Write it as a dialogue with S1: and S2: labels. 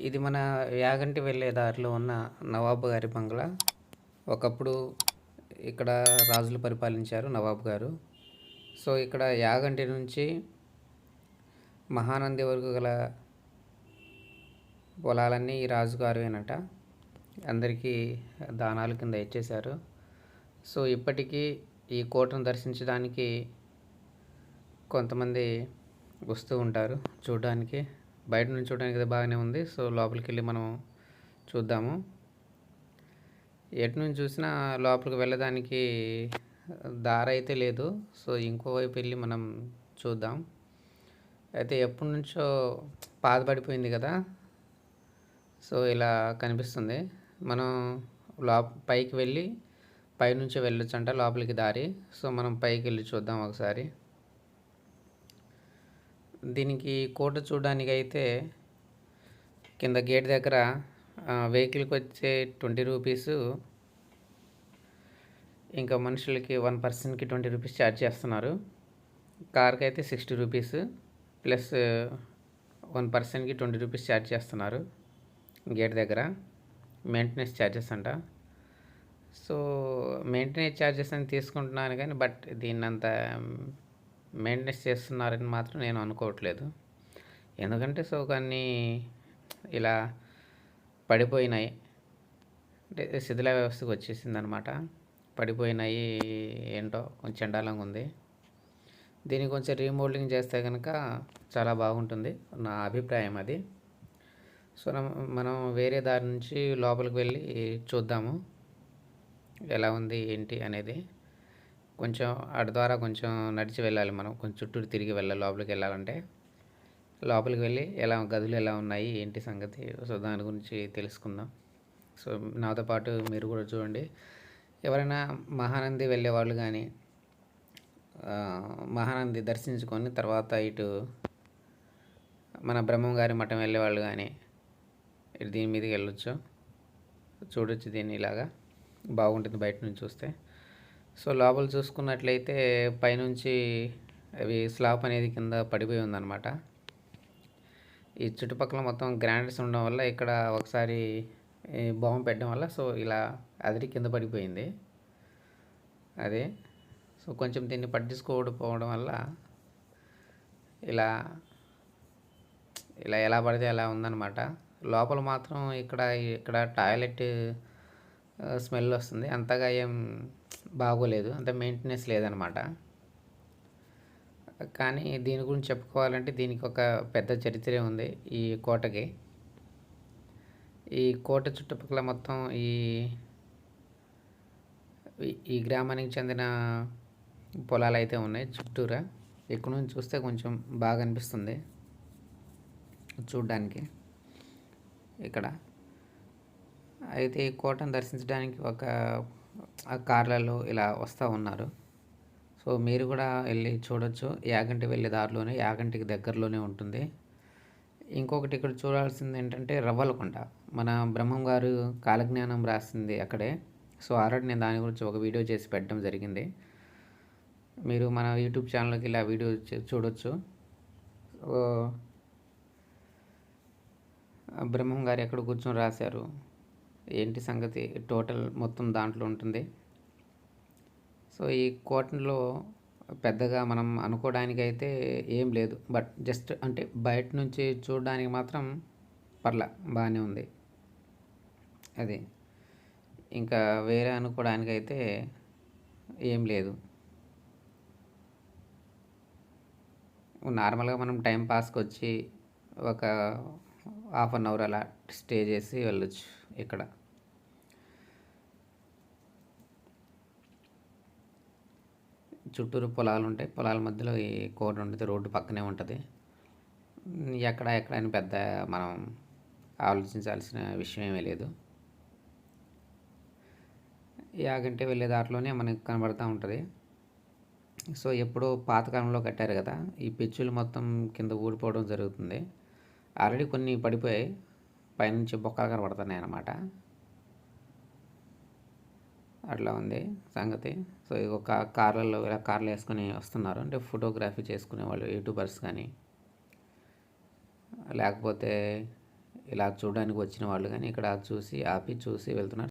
S1: ఇది మన యాగంటి వెళ్ళే దారిలో ఉన్న నవాబు గారి బంగ్లా. ఒకప్పుడు ఇక్కడ రాజులు పరిపాలించారు నవాబు గారు. సో ఇక్కడ యాగంటి నుంచి మహానంది వరకు గల పొలాలన్నీ ఈ రాజుగారివేనట. అందరికీ దానాల కింద ఇచ్చేశారు. సో ఇప్పటికీ ఈ కోటను దర్శించడానికి కొంతమంది వస్తూ ఉంటారు చూడడానికి. బయట నుంచి చూడడానికి అయితే బాగానే ఉంది. సో లోపలికి వెళ్ళి మనం చూద్దాము. ఎటు నుంచి చూసినా లోపలికి వెళ్ళడానికి దారి అయితే లేదు. సో ఇంకోవైపు వెళ్ళి మనం చూద్దాం. అయితే ఎప్పటి నుంచో పాతబడిపోయింది కదా. సో ఇలా కనిపిస్తుంది. మనం పైకి వెళ్ళి పైనుంచి వెళ్ళొచ్చు అంట లోపలికి దారి. సో మనం పైకి వెళ్ళి చూద్దాం ఒకసారి. దీనికి కోట చూడడానికి అయితే కింద గేట్ దగ్గర వెహికల్కి వచ్చే 20 రూపీసు, ఇంకా మనుషులకి 1 పర్సన్కి 20 రూపీస్ ఛార్జ్ చేస్తున్నారు. కార్కి అయితే 60 రూపీస్ ప్లస్ 1 పర్సన్కి 20 రూపీస్ ఛార్జ్ చేస్తున్నారు గేట్ దగ్గర. మెయింటెనెన్స్ ఛార్జెస్ అంట. సో మెయింటెనెన్స్ ఛార్జెస్ అని తీసుకుంటున్నాను కానీ బట్ దీన్ని అంత మెయింటెనెన్స్ చేస్తున్నారని మాత్రం నేను అనుకోవట్లేదు. ఎందుకంటే సో కొన్ని ఇలా పడిపోయినాయి, అంటే శిథిల వ్యవస్థకు వచ్చేసింది అనమాట. పడిపోయినాయి, ఏంటో కొంచెం చండాలంగా ఉంది. దీన్ని కొంచెం రీమోల్డింగ్ చేస్తే కనుక చాలా బాగుంటుంది నా అభిప్రాయం అది. సో మనం వేరే దారి నుంచి లోపలికి వెళ్ళి చూద్దాము ఎలా ఉంది ఏంటి అనేది. కొంచెం అటు ద్వారా కొంచెం నడిచి వెళ్ళాలి, మనం కొంచెం చుట్టూరు తిరిగి వెళ్ళాలి లోపలికి వెళ్ళాలంటే. లోపలికి వెళ్ళి గదులు ఎలా ఉన్నాయి ఏంటి సంగతి, సో దాని గురించి తెలుసుకుందాం. సో నాతో పాటు మీరు కూడా చూడండి. ఎవరైనా మహానంది వెళ్ళేవాళ్ళు కానీ మహానంది దర్శించుకొని తర్వాత ఇటు మన బ్రహ్మంగారి మఠం వెళ్ళేవాళ్ళు కానీ ఇటు దీని మీదకి వెళ్ళొచ్చు, చూడొచ్చు. దీన్ని ఇలాగా బాగుంటుంది బయట నుంచి చూస్తే. సో లోపల చూసుకున్నట్లయితే పైనుంచి అవి స్లాబ్ అనేది కింద పడిపోయి ఉందన్నమాట. ఈ చుట్టుపక్కల మొత్తం గ్రానైట్స్ ఉండడం వల్ల ఇక్కడ ఒకసారి బాంబు పెట్టడం వల్ల సో ఇలా అదిరి కింద పడిపోయింది అదే. సో కొంచెం దీన్ని పట్టించుకోకపోవడం వల్ల ఇలా ఇలా ఎలా పడితే అలా ఉందన్నమాట. లోపల మాత్రం ఇక్కడ టాయిలెట్ స్మెల్ వస్తుంది. అంతగా ఏం బాగోలేదు, అంత మెయింటెనెన్స్ లేదనమాట. కానీ దీని గురించి చెప్పుకోవాలంటే దీనికి ఒక పెద్ద చరిత్రే ఉంది ఈ కోటకి. ఈ కోట చుట్టుపక్కల మొత్తం ఈ గ్రామానికి చెందిన పొలాలు అయితే ఉన్నాయి చుట్టూరా. ఇక్కడ నుంచి చూస్తే కొంచెం బాగా అనిపిస్తుంది చూడ్డానికి ఇక్కడ. అయితే ఈ కోటను దర్శించడానికి ఒక కార్లలో ఇలా వస్తూ ఉన్నారు. సో మీరు కూడా వెళ్ళి చూడొచ్చు. యాగంటి వెళ్ళే దారిలోనే, యాగంటికి దగ్గరలోనే ఉంటుంది. ఇంకొకటి ఇక్కడ చూడాల్సింది ఏంటంటే రవ్వలకొండ. మన బ్రహ్మం గారు కాలజ్ఞానం రాసింది అక్కడే. సో ఆల్రెడీ నేను దాని గురించి ఒక వీడియో చేసి పెట్టడం జరిగింది. మీరు మన యూట్యూబ్ ఛానల్కి ఇలా వీడియో చూడొచ్చు. సో బ్రహ్మం గారు ఎక్కడ కూర్చొని రాశారు ఏంటి సంగతి టోటల్ మొత్తం దాంట్లో ఉంటుంది. సో ఈ కోటలో పెద్దగా మనం అనుకోవడానికైతే ఏం లేదు, బట్ జస్ట్ అంటే బయట నుంచి చూడడానికి మాత్రం బాగానే ఉంది అది. ఇంకా వేరే అనుకోవడానికైతే ఏం లేదు. నార్మల్గా మనం టైం పాస్కి వచ్చి ఒక 1/2 అవర్ అలా స్టే చేసి వెళ్ళొచ్చు. ఇక్కడ చుట్టూరు పొలాలు ఉంటాయి, పొలాల మధ్యలో ఈ కోట ఉంటుంది, రోడ్డు పక్కనే ఉంటుంది. ఎక్కడ అని పెద్ద మనం ఆలోచించాల్సిన విషయం ఏమీ లేదు. యాగంటి వెళ్ళే దారిలోనే మనకి కనబడుతూ ఉంటుంది. సో ఎప్పుడో పాతకాలంలో కట్టారు కదా, ఈ పెచ్చులు మొత్తం కింద ఊడిపోవడం జరుగుతుంది. ఆల్రెడీ కొన్ని పడిపోయాయి, పైనుంచి బొక్కలు కనబడుతున్నాయి అన్నమాట. అట్లా ఉంది సంగతి. సో ఇది ఒక కార్లలో ఇలా కార్లు వేసుకొని వస్తున్నారు, అంటే ఫోటోగ్రఫీ చేసుకునే వాళ్ళు యూట్యూబర్స్ కానీ లేకపోతే ఇలా చూడడానికి వచ్చిన వాళ్ళు కానీ ఇక్కడ చూసి ఆపి చూసి వెళ్తున్నారు.